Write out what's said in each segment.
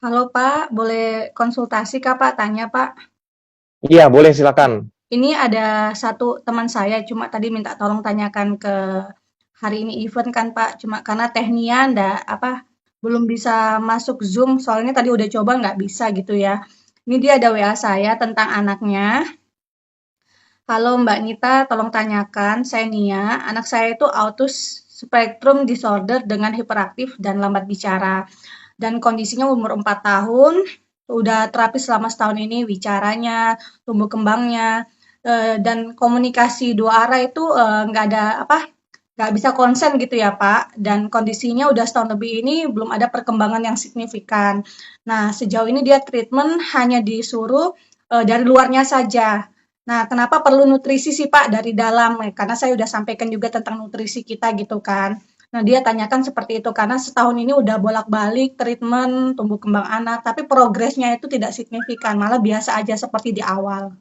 Halo Pak, boleh konsultasi Kak Pak? Tanya Pak. Iya, boleh silakan. Ini ada satu teman saya, cuma tadi minta tolong tanyakan ke hari ini event kan Pak. Cuma karena teknia ndak belum bisa masuk Zoom, soalnya tadi udah coba nggak bisa gitu ya. Ini dia ada WA saya tentang anaknya. Halo Mbak Nita, tolong tanyakan, saya Nia, anak saya itu autis spectrum disorder dengan hiperaktif dan lambat bicara. Dan kondisinya umur 4 tahun, udah terapi selama setahun ini, bicaranya, tumbuh kembangnya, dan komunikasi dua arah itu nggak ada nggak bisa konsen gitu ya Pak. Dan kondisinya udah setahun lebih ini belum ada perkembangan yang signifikan. Nah, sejauh ini dia treatment hanya disuruh dari luarnya saja. Nah, kenapa perlu nutrisi sih Pak dari dalam? Karena saya udah sampaikan juga tentang nutrisi kita gitu kan. Nah, dia tanyakan seperti itu karena setahun ini udah bolak-balik treatment tumbuh kembang anak, tapi progresnya itu tidak signifikan, malah biasa aja seperti di awal.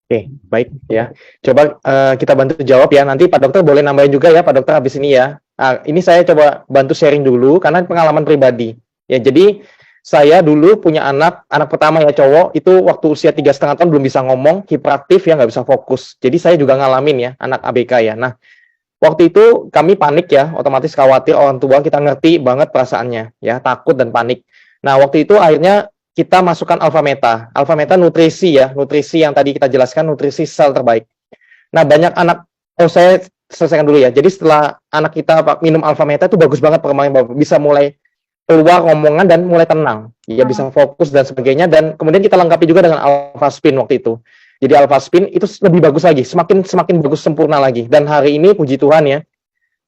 Oke, baik ya. Coba kita bantu jawab ya. Nanti Pak Dokter boleh nambahin juga ya, Pak Dokter habis ini ya. Ini saya coba bantu sharing dulu karena pengalaman pribadi. Ya, jadi saya dulu punya anak pertama ya cowok, itu waktu usia 3,5 tahun belum bisa ngomong, hiperaktif ya, nggak bisa fokus. Jadi saya juga ngalamin ya, anak ABK ya. Nah, waktu itu kami panik ya, otomatis khawatir orang tua, kita ngerti banget perasaannya ya, takut dan panik. Nah, waktu itu akhirnya kita masukkan alfa meta. Alfa meta nutrisi ya, nutrisi yang tadi kita jelaskan, nutrisi sel terbaik. Nah, banyak anak, saya selesaikan dulu ya. Jadi setelah anak kita minum alfa meta itu bagus banget perkembangan, bisa mulai keluar ngomongan dan mulai tenang. Ya bisa fokus dan sebagainya, dan kemudian kita lengkapi juga dengan alpha spin waktu itu. Jadi alpha spin itu lebih bagus lagi, semakin semakin bagus, sempurna lagi. Dan hari ini puji Tuhan ya,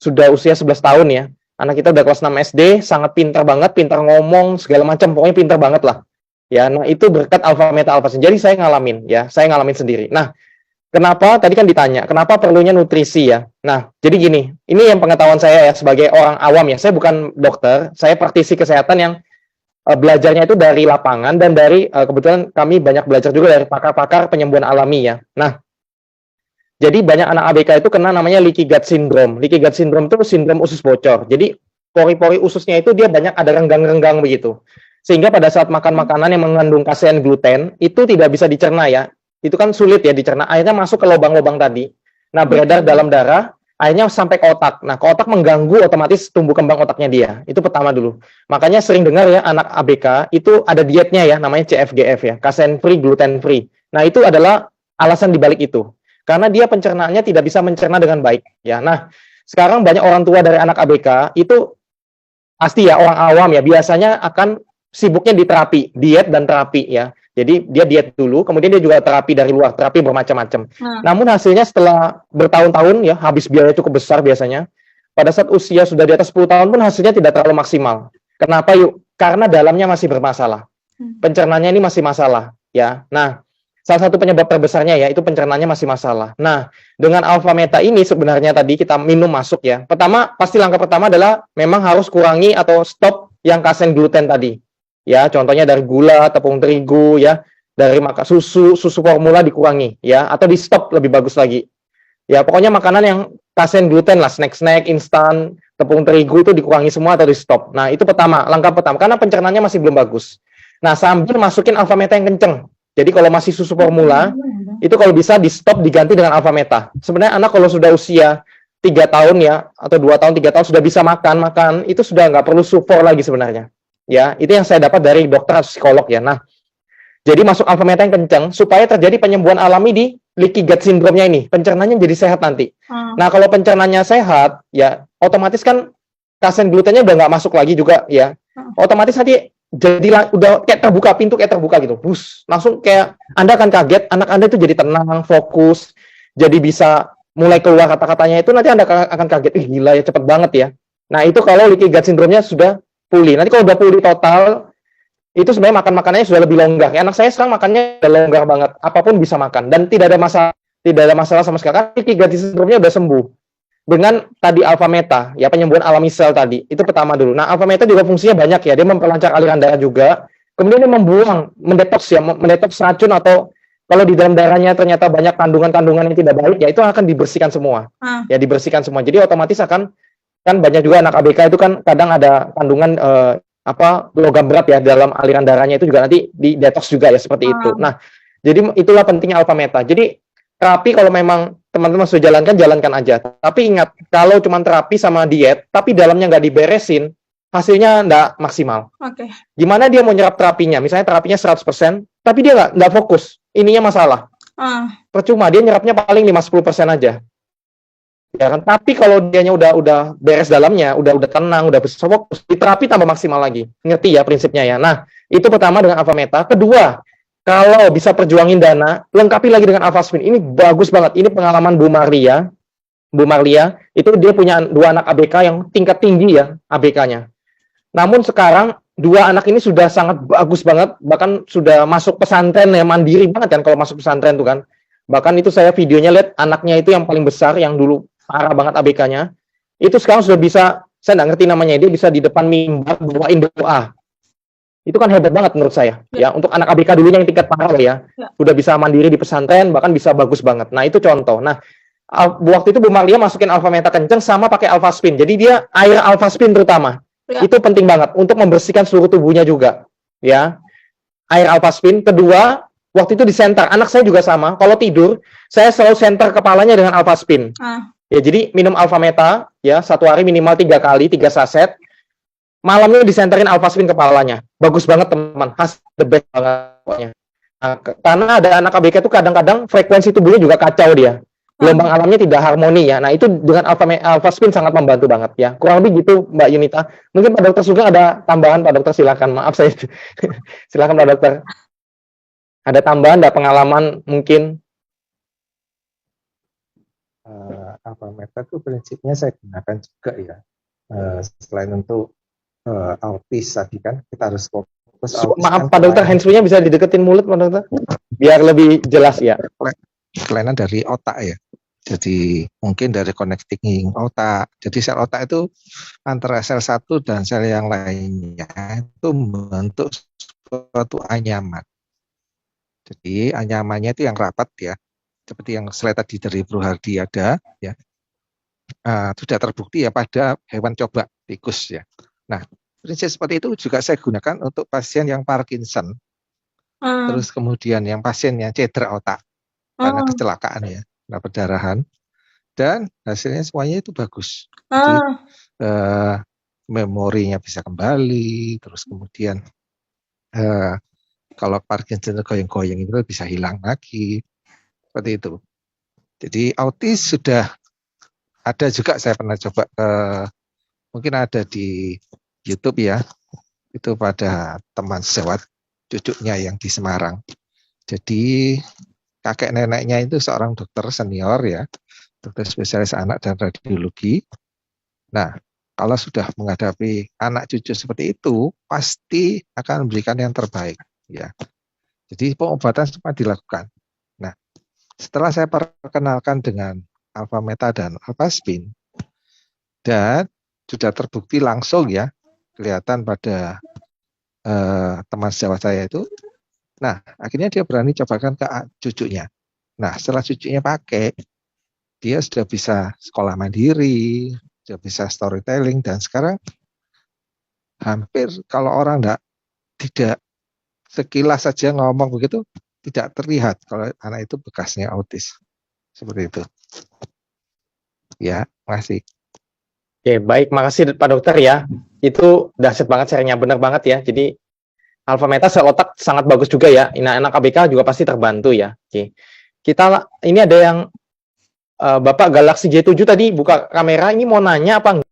sudah usia 11 tahun ya. Anak kita udah kelas 6 SD, sangat pintar banget, pintar ngomong, segala macam, pokoknya pintar banget lah. Ya, nah itu berkat alfa meta alpha spin. Jadi saya ngalamin ya, saya ngalamin sendiri. Nah, kenapa tadi kan ditanya, kenapa perlunya nutrisi ya? Nah, jadi gini, ini yang pengetahuan saya ya sebagai orang awam ya. Saya bukan dokter, saya praktisi kesehatan yang belajarnya itu dari lapangan dan dari kebetulan kami banyak belajar juga dari pakar-pakar penyembuhan alami ya. Nah, jadi banyak anak ABK itu kena namanya leaky gut syndrome. Leaky gut syndrome itu sindrom usus bocor. Jadi pori-pori ususnya itu dia banyak ada renggang-renggang begitu. Sehingga pada saat makan makanan yang mengandung kasein gluten itu tidak bisa dicerna ya. Itu kan sulit ya dicerna. Akhirnya masuk ke lubang-lubang tadi. Nah, beredar dalam darah, akhirnya sampai ke otak. Nah, ke otak mengganggu otomatis tumbuh kembang otaknya dia. Itu pertama dulu. Makanya sering dengar ya anak ABK itu ada dietnya ya, namanya CFGF ya, casein free, gluten free. Nah, itu adalah alasan dibalik itu. Karena dia pencernaannya tidak bisa mencerna dengan baik ya. Nah, sekarang banyak orang tua dari anak ABK itu pasti ya orang awam ya biasanya akan sibuknya di terapi, diet dan terapi ya. Jadi dia diet dulu, kemudian dia juga terapi dari luar, terapi bermacam-macam. Nah, Namun hasilnya setelah bertahun-tahun ya, habis biaya cukup besar biasanya. Pada saat usia sudah di atas 10 tahun pun hasilnya tidak terlalu maksimal. Kenapa yuk? Karena dalamnya masih bermasalah. Pencernanya ini masih masalah ya. Nah, salah satu penyebab terbesarnya ya itu pencernanya masih masalah. Nah, dengan alfa meta ini sebenarnya tadi kita minum masuk ya. Pertama, pasti langkah pertama adalah memang harus kurangi atau stop yang kasein gluten tadi. Ya, contohnya dari gula, tepung terigu ya, dari makan susu formula dikurangi ya, atau di stop lebih bagus lagi. Ya, pokoknya makanan yang kasein gluten lah, snack-snack instan, tepung terigu itu dikurangi semua atau di stop. Nah, itu pertama, langkah pertama karena pencernaannya masih belum bagus. Nah, sambil masukin alfa meta yang kenceng. Jadi kalau masih susu formula, itu kalau bisa di stop diganti dengan alfa meta. Sebenarnya anak kalau sudah usia 3 tahun ya, atau 2 tahun, 3 tahun sudah bisa makan, itu sudah nggak perlu sufor lagi sebenarnya. Ya, itu yang saya dapat dari dokter atau psikolog ya. Nah, jadi masuk alfa meta yang kencang supaya terjadi penyembuhan alami di leaky gut syndrome-nya ini. Pencernanya jadi sehat nanti. Nah, kalau pencernanya sehat, ya otomatis kan kasein glutennya udah nggak masuk lagi juga ya. Otomatis nanti jadi udah kayak terbuka, pintu kayak terbuka gitu. Bus, langsung kayak Anda akan kaget, anak Anda itu jadi tenang, fokus, jadi bisa mulai keluar kata-katanya itu nanti Anda akan kaget, ih gila ya cepet banget ya. Nah, itu kalau leaky gut syndrome-nya sudah pulih. Nanti kalau udah pulih total, itu sebenarnya makannya sudah lebih longgar. Ya, anak saya sekarang makannya udah longgar banget, apapun bisa makan dan tidak ada masalah sama sekali. Karena leaky gut syndrome-nya udah sembuh dengan tadi alfa meta, ya penyembuhan alami sel tadi. Itu pertama dulu. Nah, alfa meta juga fungsinya banyak ya. Dia memperlancar aliran darah juga. Kemudian dia membuang, mendetoks ya, mendetoks racun atau kalau di dalam darahnya ternyata banyak kandungan-kandungan yang tidak baik, ya itu akan dibersihkan semua. Ya dibersihkan semua. Jadi otomatis akan kan banyak juga anak ABK itu kan kadang ada kandungan logam berat ya dalam aliran darahnya, itu juga nanti di detox juga ya seperti itu. Nah, jadi itulah pentingnya alpha meta. Jadi terapi kalau memang teman-teman sudah jalankan, jalankan aja. Tapi ingat, kalau cuma terapi sama diet, tapi dalamnya nggak diberesin, hasilnya nggak maksimal. Oke. Gimana dia mau nyerap terapinya? Misalnya terapinya 100%, tapi dia nggak fokus. Ininya masalah. Percuma, dia nyerapnya paling 50% aja. Ya kan? Tapi kalau dianya udah beres dalamnya, udah tenang, udah bisa fokus, di terapi tambah maksimal lagi. Ngerti ya prinsipnya ya. Nah, itu pertama dengan alpha meta. Kedua, kalau bisa perjuangin dana, lengkapi lagi dengan alpha spin. Ini bagus banget. Ini pengalaman Bu Marlia. Bu Marlia, itu dia punya 2 anak ABK yang tingkat tinggi ya, ABK-nya. Namun sekarang 2 anak ini sudah sangat bagus banget, bahkan sudah masuk pesantren ya, mandiri banget kan kalau masuk pesantren tuh kan. Bahkan itu saya videonya lihat anaknya itu yang paling besar, yang dulu parah banget ABK-nya, itu sekarang sudah bisa, saya nggak ngerti namanya, dia bisa di depan mimbar bawain doa. Itu kan hebat banget menurut saya. Ya, untuk anak ABK dulunya yang tingkat parah ya, udah bisa mandiri di pesantren, bahkan bisa bagus banget. Nah, itu contoh. Nah, waktu itu Bu Marlia masukin alpha meta kenceng sama pakai alpha spin. Jadi dia air alpha spin terutama. Itu penting banget untuk membersihkan seluruh tubuhnya juga. Ya. Air alpha spin. Kedua, waktu itu di center. Anak saya juga sama. Kalau tidur, saya selalu center kepalanya dengan alpha spin. Ya, jadi minum alpha meta ya, 1 hari minimal 3 kali, 3 saset. Malamnya disenterin alpha spin kepalanya. Bagus banget teman. The best banget. Nah, karena ada anak ABK itu kadang-kadang frekuensi tubuhnya juga kacau dia. Gelombang alamnya tidak harmoni ya. Nah, itu dengan alpha spin sangat membantu banget ya. Kurang lebih gitu Mbak Yunita. Mungkin Pak Dokter Sugeng ada tambahan, Pak Dokter silakan. Maaf saya silakan Pak Dokter. Ada tambahan, ada pengalaman mungkin? Alpha meta itu prinsipnya saya gunakan juga ya. Selain untuk autis tadi kan kita harus fokus. Maaf Pak Dokter, handsfree-nya bisa dideketin mulut Pak Dokter biar lebih jelas ya. Kelainan dari otak ya. Jadi mungkin dari connecting otak. Jadi sel otak itu antara sel satu dan sel yang lainnya itu membentuk suatu anyaman. Jadi anyamannya itu yang rapat ya. Seperti yang slide tadi dari Bro Hardi ada ya. Sudah terbukti ya pada hewan coba tikus ya. Nah, prinsip seperti itu juga saya gunakan untuk pasien yang Parkinson. Terus kemudian yang pasien yang cedera otak karena kecelakaan ya, karena perdarahan, dan hasilnya semuanya itu bagus. Jadi memorinya bisa kembali, terus kemudian kalau Parkinson goyang-goyang itu bisa hilang lagi, seperti itu. Jadi autis sudah ada juga, saya pernah coba mungkin ada di YouTube ya, itu pada teman sejawat cucunya yang di Semarang. Jadi kakek neneknya itu seorang dokter senior ya, dokter spesialis anak dan radiologi. Nah, kalau sudah menghadapi anak cucu seperti itu, pasti akan memberikan yang terbaik ya. Jadi pengobatan semua dilakukan. Nah, setelah saya perkenalkan dengan alpha meta dan alpha spin, dan sudah terbukti langsung ya, kelihatan pada teman sejawat saya itu. Nah, akhirnya dia berani cobakan ke cucunya. Nah, setelah cucunya pakai, dia sudah bisa sekolah mandiri, sudah bisa storytelling, dan sekarang hampir kalau orang tidak sekilas saja ngomong begitu, tidak terlihat kalau anak itu bekasnya autis. Seperti itu. Ya, makasih. Oke, baik, makasih Pak Dokter ya. Itu dahsyat banget sharingnya, benar banget ya. Jadi alpha meta sel otak sangat bagus juga ya. Anak ABK juga pasti terbantu ya. Oke. Kita ini ada yang Bapak Galaxy J7 tadi buka kamera, ini mau nanya apa enggak?